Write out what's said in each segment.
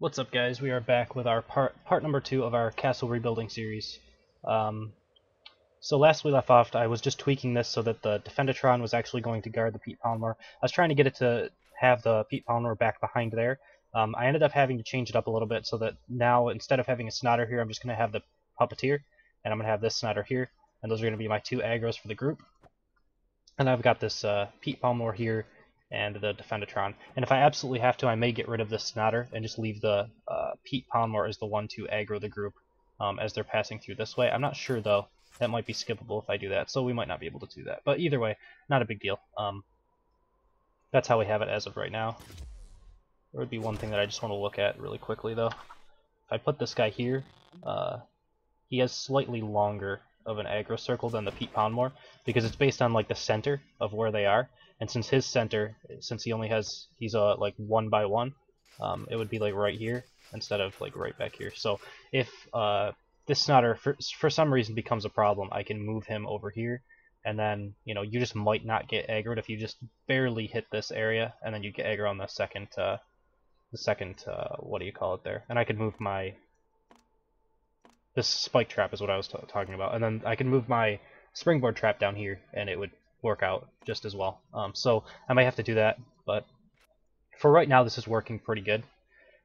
What's up, guys? We are back with our part number 2 of our castle rebuilding series. So last we left off, I was just tweaking this so that the Defendatron was actually going to guard the Pete Polymer. I was trying to get it to have the Pete Polymer back behind there. I ended up having to change it up a little bit so that now instead of having a Snotter here, I'm just going to have the Puppeteer, and I'm going to have this Snotter here, and those are going to be my two aggros for the group. And I've got this Pete Polymer here and the Defendatron. And if I absolutely have to, I may get rid of this Snotter and just leave the Pete Polymer as the one to aggro the group as they're passing through this way. I'm not sure, though. That might be skippable if I do that, so we might not be able to do that. But either way, not a big deal. That's how we have it as of right now. There would be one thing that I just want to look at really quickly, though. If I put this guy here, he has slightly longer of an aggro circle than the Pete Polymer, because it's based on like the center of where they are. And since his center, since he only has, he's like 1 by 1, it would be like right here instead of like right back here. So if this Snotter for some reason becomes a problem, I can move him over here, and then you just might not get aggroed if you just barely hit this area, and then you get aggro on the second what do you call it there? And I could move my this spike trap is what I was talking about, and then I can move my springboard trap down here, and it would work out just as well. So I might have to do that, but for right now this is working pretty good.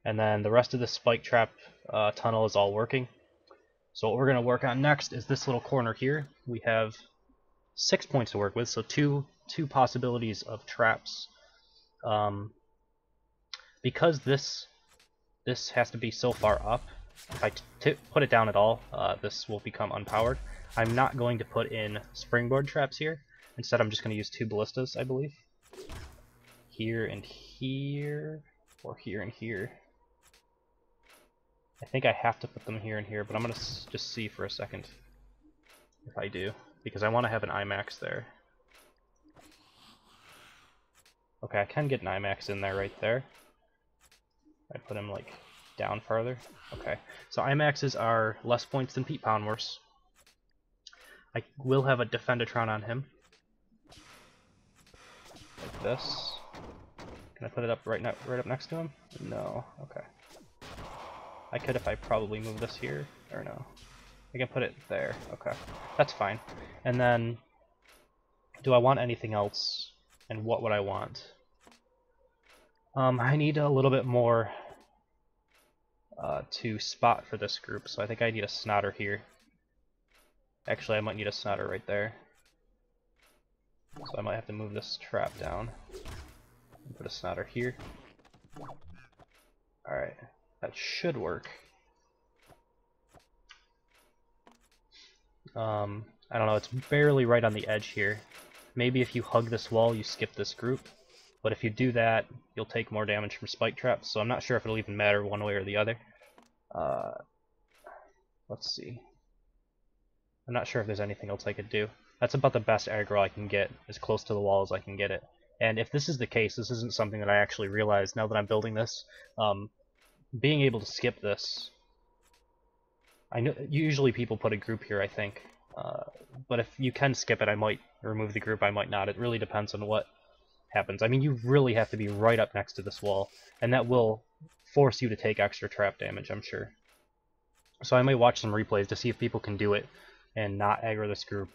And then the rest of the spike trap tunnel is all working. So what we're going to work on next is this little corner here. We have 6 points to work with, so two possibilities of traps. Because this has to be so far up, if I put it down at all, this will become unpowered. I'm not going to put in springboard traps here. Instead, I'm just going to use 2 ballistas, I believe. Here and here, or here and here. I think I have to put them here and here, but I'm going to just see for a second if I do, because I want to have an IMAX there. Okay, I can get an IMAX in there right there. I put him like down farther. Okay, so IMAXs are less points than Pete Polymers. I will have a Defendatron on him. Like this. Can I put it up right up next to him? No. Okay. I could if I probably move this here, or no. I can put it there. Okay. That's fine. And then, do I want anything else? And what would I want? I need a little bit more to spot for this group, so I think I need a Snotter here. Actually, I might need a Snotter right there. So I might have to move this trap down and put a Snotter here. Alright, that should work. I don't know, it's barely right on the edge here. Maybe if you hug this wall, you skip this group. But if you do that, you'll take more damage from spike traps, so I'm not sure if it'll even matter one way or the other. Let's see. I'm not sure if there's anything else I could do. That's about the best aggro I can get, as close to the wall as I can get it. And if this is the case, this isn't something that I actually realized now that I'm building this. Being able to skip this, I know usually people put a group here, I think. But if you can skip it, I might remove the group, I might not. It really depends on what happens. I mean, you really have to be right up next to this wall, and that will force you to take extra trap damage, I'm sure. So I may watch some replays to see if people can do it and not aggro this group,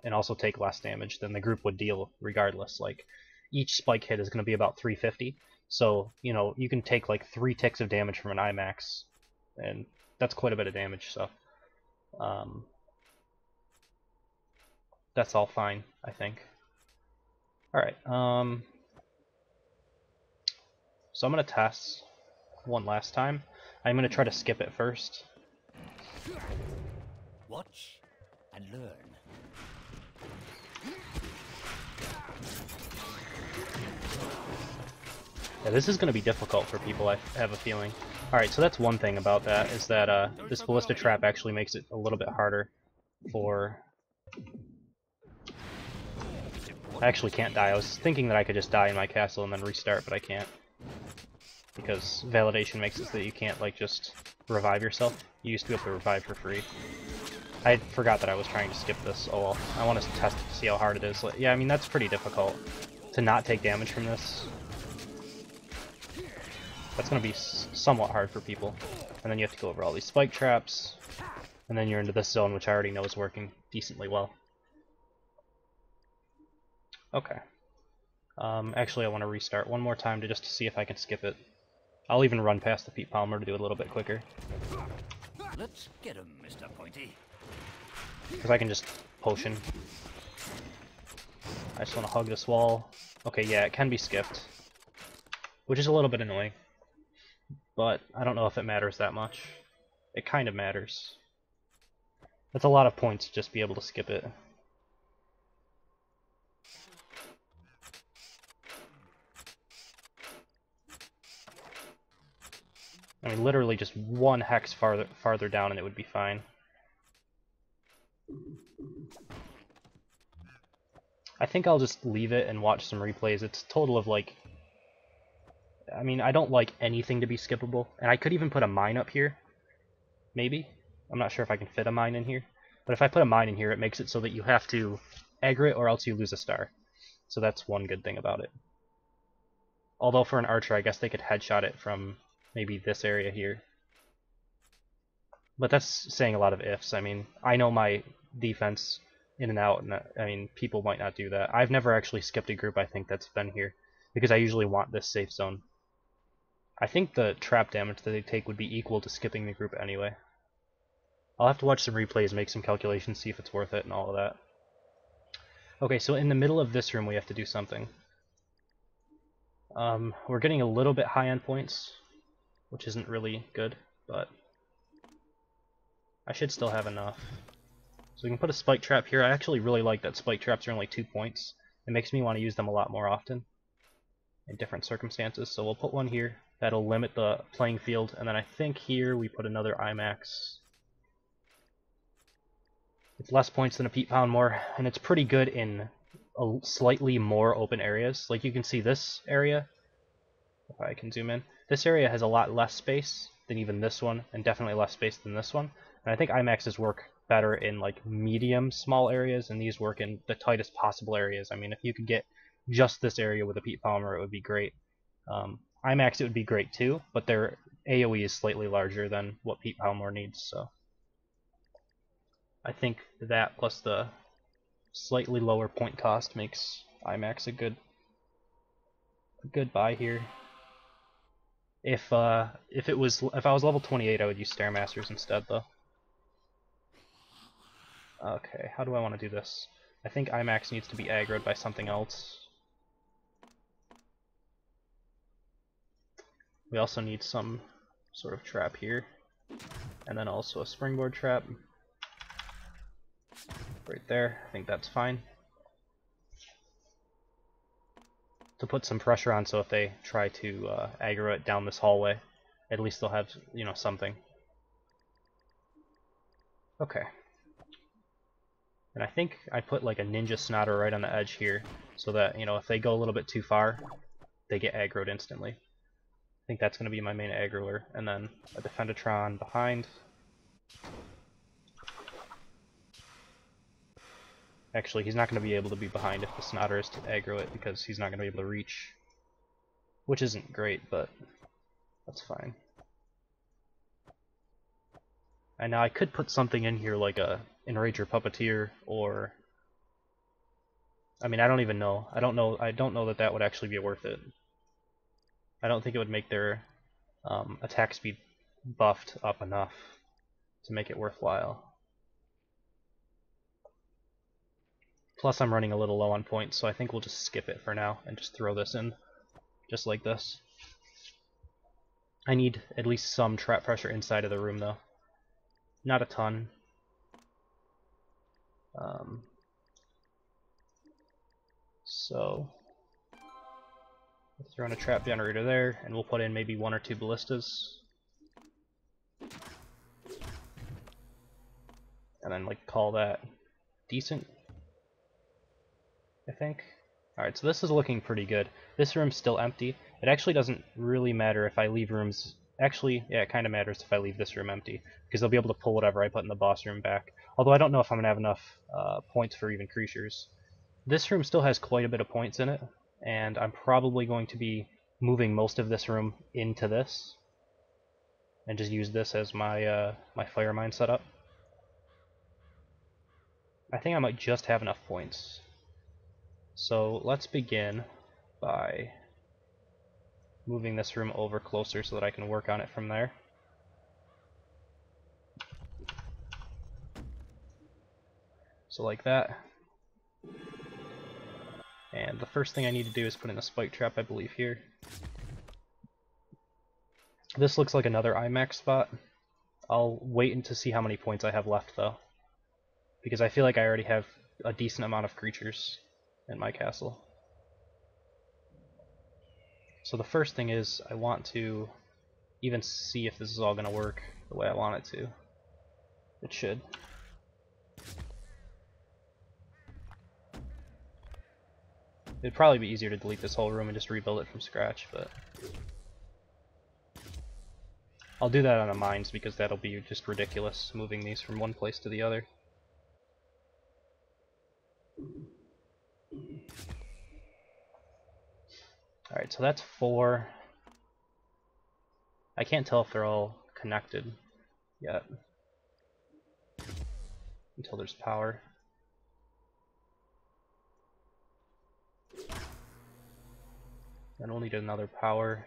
and also take less damage than the group would deal regardless. Like, each spike hit is going to be about 350, so, you can take like 3 ticks of damage from an IMAX, and that's quite a bit of damage, so that's all fine, I think. Alright, so I'm going to test one last time. I'm going to try to skip it first. Watch and learn. Yeah, this is going to be difficult for people, I have a feeling. Alright, so that's one thing about that, is that this ballista trap actually makes it a little bit harder for... I actually can't die. I was thinking that I could just die in my castle and then restart, but I can't. Because validation makes it so that you can't, like, just revive yourself. You used to be able to revive for free. I forgot that I was trying to skip this. Oh well, I want to test it to see how hard it is. Yeah, I mean, that's pretty difficult to not take damage from this. That's going to be somewhat hard for people. And then you have to go over all these spike traps, and then you're into this zone, which I already know is working decently well. Okay. Actually, I want to restart one more time just to see if I can skip it. I'll even run past the Pete Palmer to do it a little bit quicker. Let's get him, Mr. Pointy. Because I can just potion. I just want to hug this wall. Okay, yeah, it can be skipped. Which is a little bit annoying. But I don't know if it matters that much. It kind of matters. That's a lot of points to just be able to skip it. I mean, literally just one hex farther down and it would be fine. I think I'll just leave it and watch some replays. It's a total of like... I mean, I don't like anything to be skippable. And I could even put a mine up here. Maybe. I'm not sure if I can fit a mine in here. But if I put a mine in here, it makes it so that you have to aggro it or else you lose a star. So that's one good thing about it. Although for an archer, I guess they could headshot it from maybe this area here. But that's saying a lot of ifs. I mean, I know my defense in and out, and I mean, people might not do that. I've never actually skipped a group, I think, that's been here, because I usually want this safe zone. I think the trap damage that they take would be equal to skipping the group anyway. I'll have to watch some replays, make some calculations, see if it's worth it and all of that. Okay, so in the middle of this room we have to do something. We're getting a little bit high on points, which isn't really good, but I should still have enough. So we can put a spike trap here. I actually really like that spike traps are only 2 points. It makes me want to use them a lot more often in different circumstances. So we'll put one here. That'll limit the playing field. And then I think here we put another IMAX. It's less points than a Pete Poundmore, and it's pretty good in slightly more open areas. Like you can see this area, if I can zoom in, this area has a lot less space than even this one, and definitely less space than this one. And I think IMAXs work better in like medium small areas, and these work in the tightest possible areas. I mean, if you could get just this area with a Pete Palmer, it would be great. IMAX it would be great too, but their AoE is slightly larger than what Pete Palmer needs, so I think that plus the slightly lower point cost makes IMAX a good buy here. If I was level 28, I would use Stairmasters instead though. Okay, how do I want to do this? I think IMAX needs to be aggroed by something else. We also need some sort of trap here, and then also a springboard trap right there. I think that's fine to put some pressure on, so if they try to aggro it down this hallway, at least they'll have, you know, something. Okay. And I think I put like a ninja snotter right on the edge here, so that, you know, if they go a little bit too far, they get aggroed instantly. I think that's going to be my main aggroer, and then a Defendatron behind. Actually, he's not going to be able to be behind if the Snotter is to aggro it, because he's not going to be able to reach. Which isn't great, but that's fine. And now I could put something in here like a Enrager Puppeteer, or... I mean, I don't even know. I don't know that that would actually be worth it. I don't think it would make their attack speed buffed up enough to make it worthwhile. Plus I'm running a little low on points, so I think we'll just skip it for now and just throw this in, just like this. I need at least some trap pressure inside of the room though. Not a ton. So let's throw in a trap generator there, and we'll put in maybe 1 or 2 ballistas. And then like call that decent, I think. Alright, so this is looking pretty good. This room's still empty. It actually doesn't really matter if I leave rooms... Actually, yeah, it kind of matters if I leave this room empty, because they'll be able to pull whatever I put in the boss room back. Although I don't know if I'm going to have enough points for even creatures. This room still has quite a bit of points in it, and I'm probably going to be moving most of this room into this, and just use this as my my fire mine setup. I think I might just have enough points. So let's begin by moving this room over closer so that I can work on it from there. So like that. And the first thing I need to do is put in a spike trap, I believe, here. This looks like another IMAX spot. I'll wait to see how many points I have left, though, because I feel like I already have a decent amount of creatures in my castle. So the first thing is I want to even see if this is all going to work the way I want it to. It should. It'd probably be easier to delete this whole room and just rebuild it from scratch, but I'll do that on the mines because that'll be just ridiculous, moving these from one place to the other. Alright, so that's 4. I can't tell if they're all connected yet until there's power. Then we'll need another power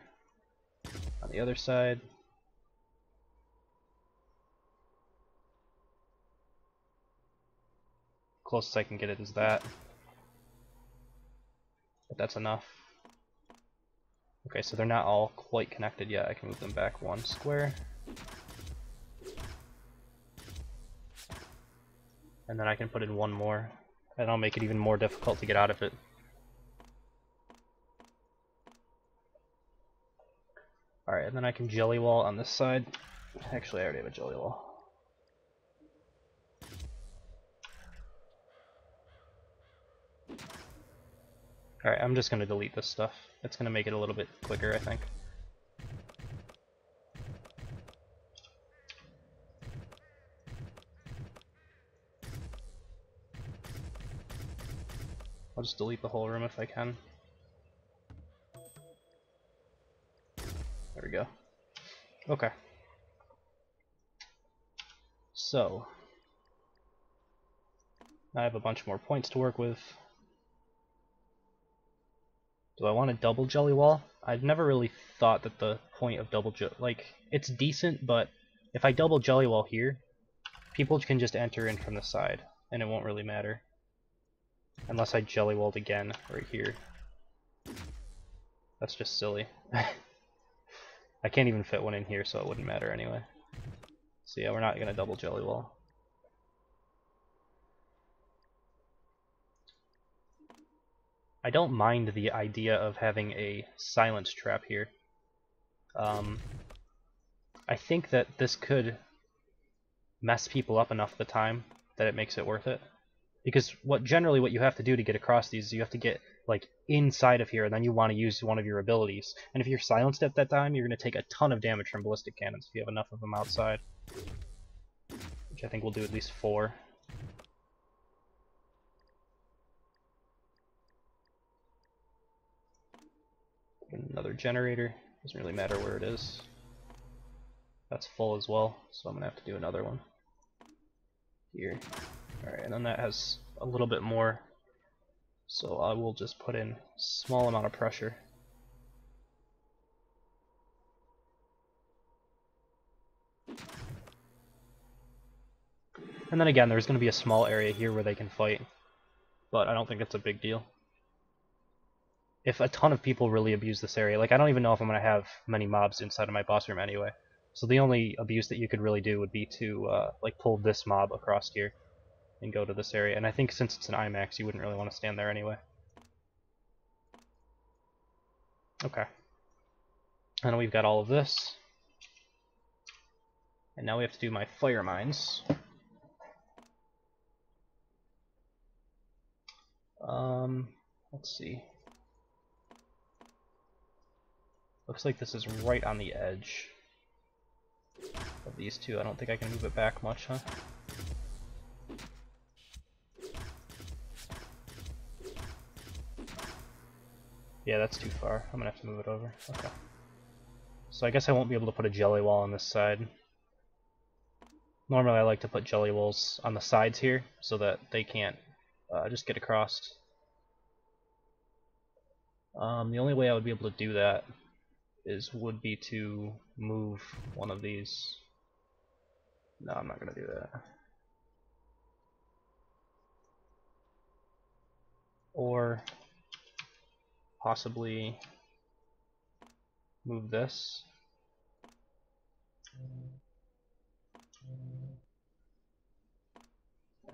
on the other side. Closest I can get it is that. But that's enough. Okay, so they're not all quite connected yet. I can move them back 1 square. And then I can put in 1 more. And I'll make it even more difficult to get out of it. Alright, and then I can jelly wall on this side. Actually, I already have a jelly wall. Alright, I'm just going to delete this stuff. It's going to make it a little bit quicker, I think. I'll just delete the whole room if I can. There we go. Okay. So, I have a bunch more points to work with. Do I want a double jelly wall? I've never really thought that the point of double like, it's decent, but if I double jelly wall here, people can just enter in from the side, and it won't really matter. Unless I jelly walled again right here. That's just silly. I can't even fit one in here, so it wouldn't matter anyway. So yeah, we're not gonna double jelly wall. I don't mind the idea of having a silence trap here. I think that this could mess people up enough at the time that it makes it worth it. Because generally what you have to do to get across these is you have to get like inside of here, and then you want to use one of your abilities. And if you're silenced at that time, you're going to take a ton of damage from ballistic cannons if you have enough of them outside. Which I think we'll do at least 4. Another generator. Doesn't really matter where it is. That's full as well, so I'm going to have to do another one here. Alright, and then that has a little bit more, so I will just put in a small amount of pressure. And then again, there's going to be a small area here where they can fight, but I don't think it's a big deal. If a ton of people really abuse this area, like I don't even know if I'm going to have many mobs inside of my boss room anyway. So the only abuse that you could really do would be to like pull this mob across here and go to this area. And I think since it's an IMAX, you wouldn't really want to stand there anyway. Okay. And we've got all of this. And now we have to do my fire mines. Let's see. Looks like this is right on the edge of these two. I don't think I can move it back much, huh? Yeah, that's too far. I'm gonna have to move it over. Okay. So I guess I won't be able to put a jelly wall on this side. Normally I like to put jelly walls on the sides here so that they can't just get across. The only way I would be able to do that would be to move one of these. No, I'm not gonna do that. Or possibly move this.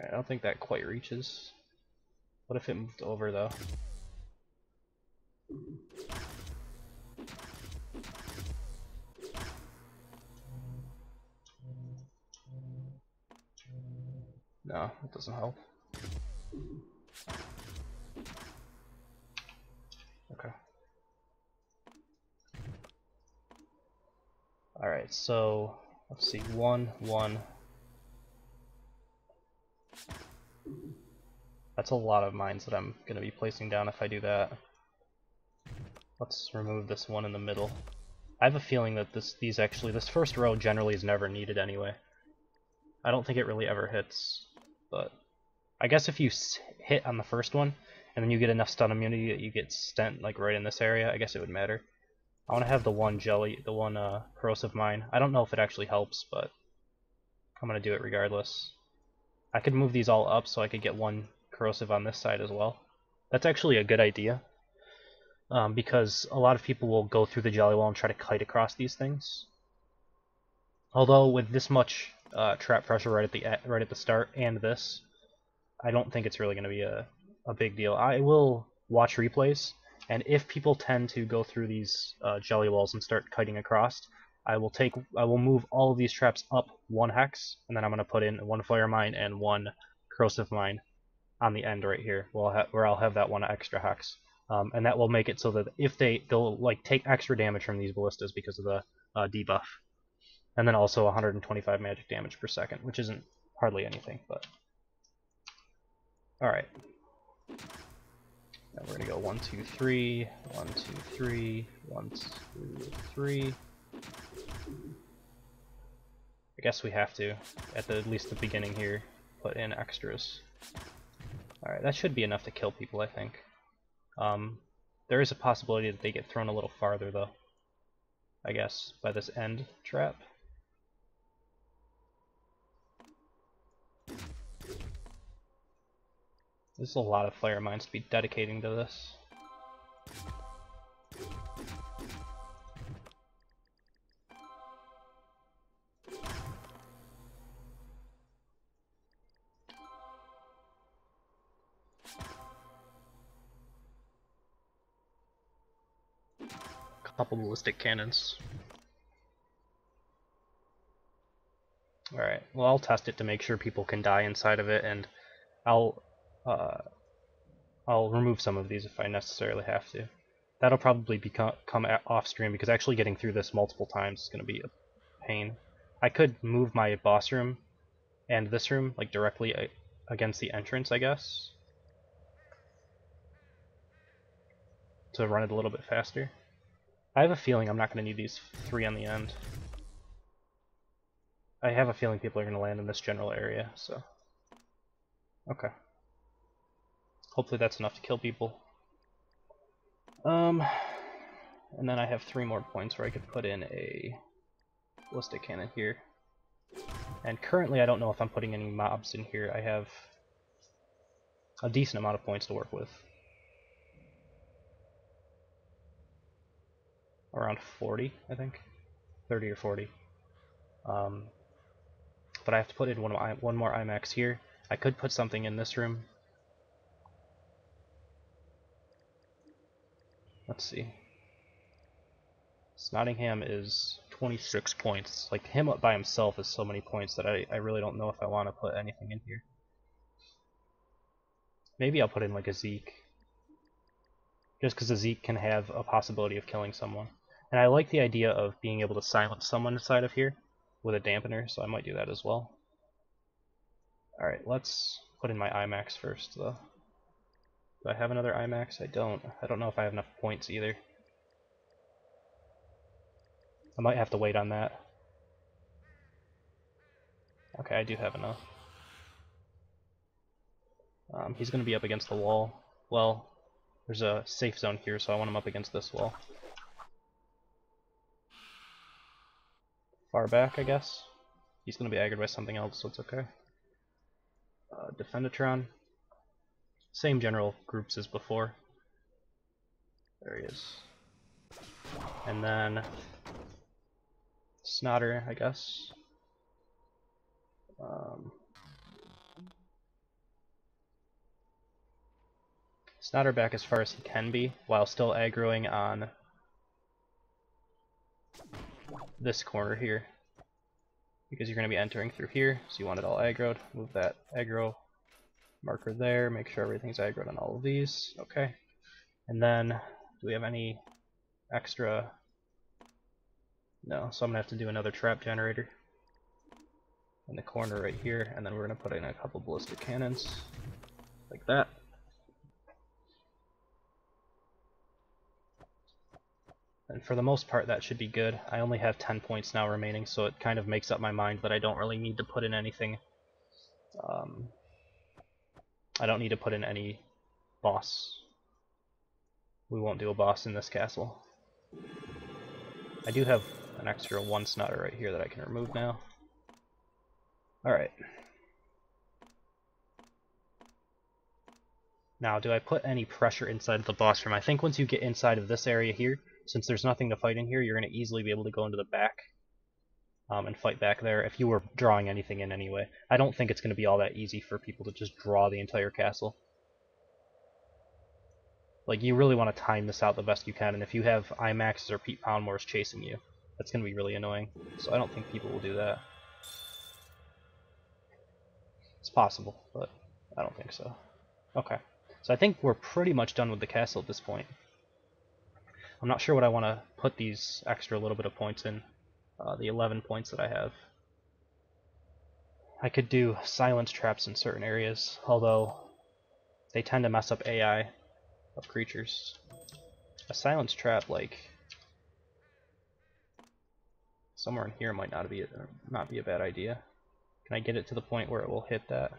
I don't think that quite reaches. What if it moved over though? No, that doesn't help. Okay. Alright, so let's see, 1, 1. That's a lot of mines that I'm going to be placing down if I do that. Let's remove this one in the middle. I have a feeling that this first row generally is never needed anyway. I don't think it really ever hits, but I guess if you hit on the first one and then you get enough stun immunity that you get stent like right in this area, I guess it would matter. I want to have the one corrosive mine. I don't know if it actually helps, but I'm going to do it regardless. I could move these all up so I could get one corrosive on this side as well. That's actually a good idea, because a lot of people will go through the jelly wall and try to kite across these things. Although with this much trap pressure right at the start and this, I don't think it's really going to be a big deal. I will watch replays, and if people tend to go through these jelly walls and start kiting across, I will move all of these traps up 1 hex, and then I'm going to put in 1 flare mine and 1 corrosive mine on the end right here, where I'll have that 1 extra hex, and that will make it so that if they'll like take extra damage from these ballistas because of the debuff, and then also 125 magic damage per second, which isn't hardly anything, but all right. Now we're gonna go 1, 2, 3, 1, 2, 3, 1, 2, 3. I guess we have to, at least the beginning here, put in extras. Alright, that should be enough to kill people, I think. There is a possibility that they get thrown a little farther, though. I guess, by this end trap. There's a lot of flare mines to be dedicating to this. Couple ballistic cannons. Alright, well I'll test it to make sure people can die inside of it, and I'll remove some of these if I necessarily have to. That'll probably come off stream, because actually getting through this multiple times is going to be a pain. I could move my boss room and this room like directly against the entrance, I guess, to run it a little bit faster. I have a feeling I'm not going to need these 3 on the end. I have a feeling people are going to land in this general area, so... Okay. Hopefully that's enough to kill people. And then I have 3 more points where I could put in a ballistic cannon here. And currently I don't know if I'm putting any mobs in here. I have a decent amount of points to work with. Around 40, I think. 30 or 40. But I have to put in one more IMAX here. I could put something in this room. Let's see. Nottingham is 26 points. Like, him up by himself is so many points that I really don't know if I want to put anything in here. Maybe I'll put in like a Zeke. Just because a Zeke can have a possibility of killing someone. And I like the idea of being able to silence someone inside of here with a dampener, so I might do that as well. Alright, let's put in my IMAX first, though. Do I have another IMAX? I don't. I don't know if I have enough points either. I might have to wait on that. Okay, I do have enough. He's going to be up against the wall. Well, there's a safe zone here, so I want him up against this wall. Far back, I guess. He's going to be aggroed by something else, so it's okay. Defendatron. Same general groups as before. There he is. And then Snotter, I guess. Snotter back as far as he can be, while still aggroing on this corner here. Because you're going to be entering through here, so you want it all aggroed. Move that aggro marker there, make sure everything's aggroed on all of these. Okay. And then, do we have any extra? No, so I'm going to have to do another trap generator in the corner right here, and then we're going to put in a couple ballistic cannons, like that. And for the most part that should be good. I only have 10 points now remaining, so it kind of makes up my mind that I don't really need to put in anything. I don't need to put in any boss. We won't do a boss in this castle. I do have an extra 1 Snotter right here that I can remove now. Alright. Now, do I put any pressure inside of the boss room? I think once you get inside of this area here, since there's nothing to fight in here, you're going to easily be able to go into the back and fight back there if you were drawing anything in anyway. I don't think it's going to be all that easy for people to just draw the entire castle. Like, you really want to time this out the best you can, and if you have IMAXs or Pete Poundmores chasing you, that's going to be really annoying. So I don't think people will do that. It's possible, but I don't think so. Okay, so I think we're pretty much done with the castle at this point. I'm not sure what I want to put these extra little bit of points in, the 11 points that I have. I could do silence traps in certain areas, although they tend to mess up AI of creatures. A silence trap, like, somewhere in here might not be a bad idea. Can I get it to the point where it will hit that?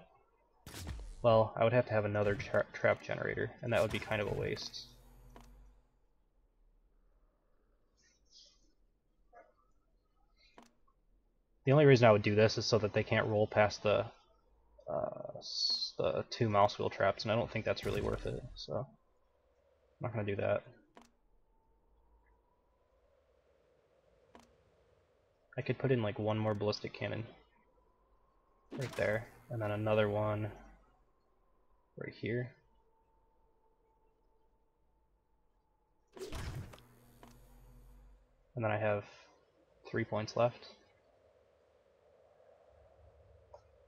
Well, I would have to have another trap generator, and that would be kind of a waste. The only reason I would do this is so that they can't roll past the 2 mouse wheel traps, and I don't think that's really worth it, so I'm not going to do that. I could put in like 1 more ballistic cannon right there, and then another one right here. And then I have 3 points left.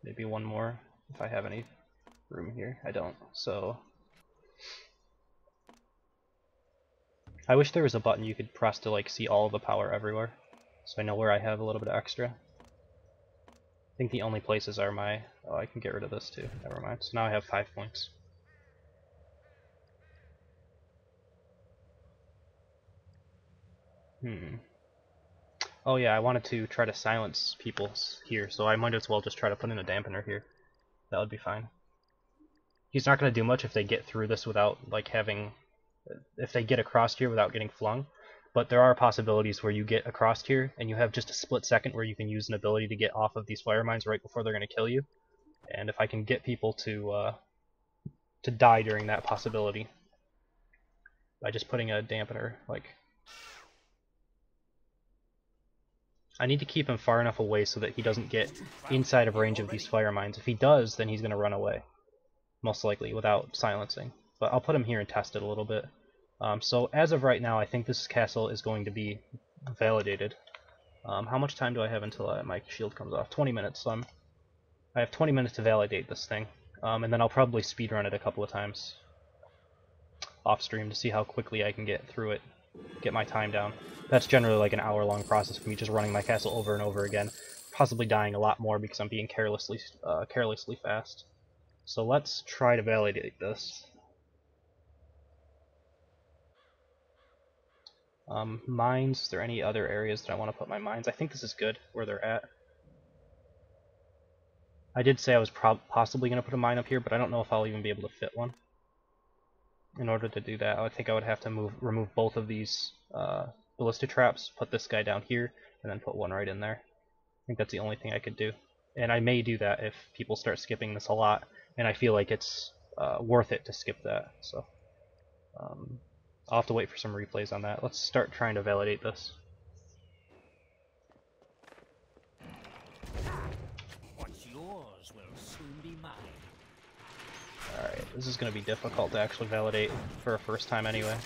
Maybe 1 more if I have any room here. I don't, so I wish there was a button you could press to like see all of the power everywhere, so I know where I have a little bit of extra. I think the only places are my... oh, I can get rid of this too. Never mind. So now I have 5 points. Oh yeah, I wanted to try to silence people here, so I might as well just try to put in a dampener here. That would be fine. He's not going to do much if they get through this without, like, having... if they get across here without getting flung. But there are possibilities where you get across here, and you have just a split second where you can use an ability to get off of these fire mines right before they're going to kill you. And if I can get people to die during that possibility by just putting a dampener, like... I need to keep him far enough away so that he doesn't get inside of range of these fire mines. If he does, then he's going to run away, most likely, without silencing. But I'll put him here and test it a little bit. So as of right now, I think this castle is going to be validated. How much time do I have until my shield comes off? 20 minutes. So I have 20 minutes to validate this thing, and then I'll probably speedrun it a couple of times off stream to see how quickly I can get through it, get my time down. That's generally like an hour-long process for me, just running my castle over and over again, possibly dying a lot more because I'm being carelessly fast. So let's try to validate this. Mines, is there any other areas that I want to put my mines? I think this is good where they're at. I did say I was possibly going to put a mine up here, but I don't know if I'll even be able to fit one. In order to do that, I think I would have to remove both of these ballista traps, put this guy down here, and then put one right in there. I think that's the only thing I could do. And I may do that if people start skipping this a lot, and I feel like it's worth it to skip that. So I'll have to wait for some replays on that. Let's start trying to validate this. What's yours will soon be mine. Alright, this is going to be difficult to actually validate for a first time anyway.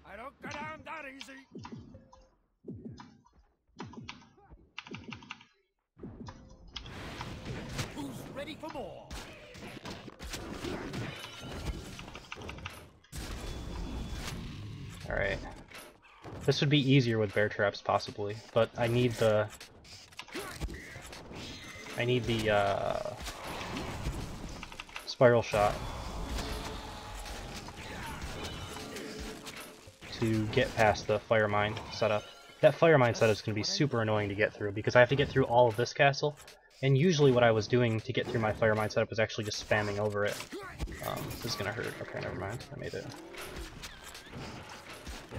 I don't go down that easy. Who's ready for more? Alright. This would be easier with bear traps, possibly, but I need the spiral shot to get past the fire mine setup. That fire mine setup is going to be super annoying to get through because I have to get through all of this castle, and usually what I was doing to get through my fire mine setup was actually just spamming over it. This is going to hurt. Okay, never mind. I made it.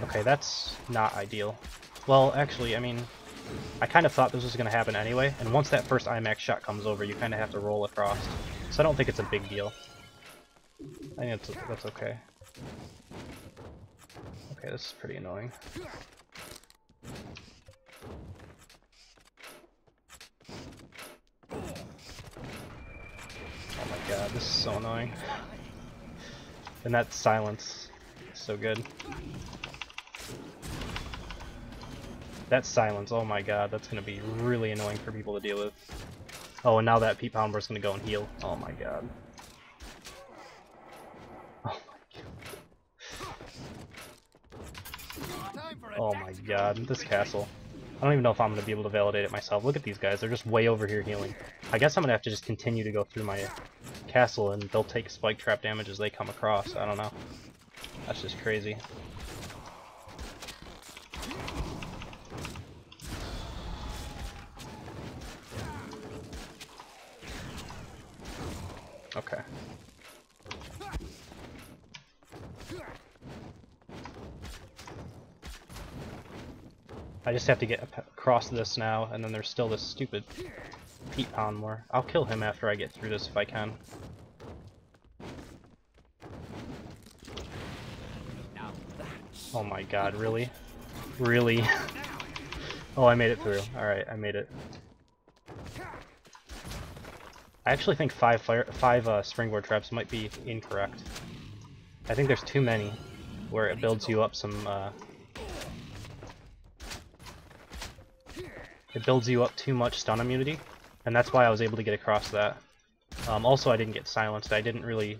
Okay, that's not ideal. Well, actually, I mean, I kind of thought this was going to happen anyway, and once that first IMAX shot comes over, you kind of have to roll across. So I don't think it's a big deal. I think that's okay. Okay, this is pretty annoying. Oh my god, this is so annoying. And that silence is so good. That silence, oh my god, that's going to be really annoying for people to deal with. Oh, and now that Pete Poundmore's going to go and heal. Oh my god. Oh my god. Oh my god, this castle. I don't even know if I'm going to be able to validate it myself. Look at these guys, they're just way over here healing. I guess I'm going to have to just continue to go through my castle and they'll take spike trap damage as they come across. I don't know. That's just crazy. Okay. I just have to get across this now, and then there's still this stupid Pete Poundmore. I'll kill him after I get through this if I can. Oh my god, really? Really? Oh, I made it through. Alright, I made it. I actually think five springboard traps might be incorrect. I think there's too many, where it builds you up some, it builds you up too much stun immunity, and that's why I was able to get across that. Also, I didn't get silenced. I didn't really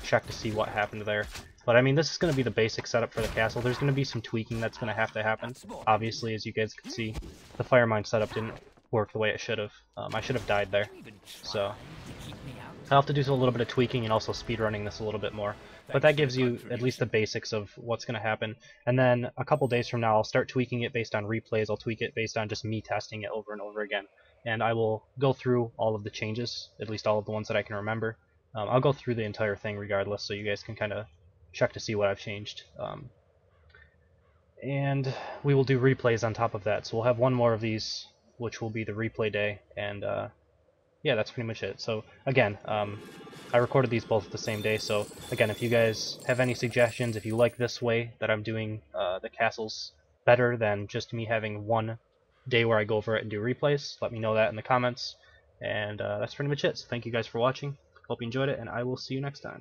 check to see what happened there. But I mean, this is going to be the basic setup for the castle. There's going to be some tweaking that's going to have to happen. Obviously, as you guys can see, the fire mine setup didn't work the way it should have. I should have died there. So I'll have to do a little bit of tweaking and also speedrunning this a little bit more. But that gives you at least the basics of what's going to happen. And then a couple days from now, I'll start tweaking it based on replays. I'll tweak it based on just me testing it over and over again. And I will go through all of the changes, at least all of the ones that I can remember. I'll go through the entire thing regardless, so you guys can kind of check to see what I've changed. And we will do replays on top of that. So we'll have one more of these, which will be the replay day. And yeah, that's pretty much it. So again, I recorded these both the same day, so again, if you guys have any suggestions, if you like this way that I'm doing the castles better than just me having one day where I go over it and do replays, let me know that in the comments. And that's pretty much it. So thank you guys for watching. Hope you enjoyed it, and I will see you next time.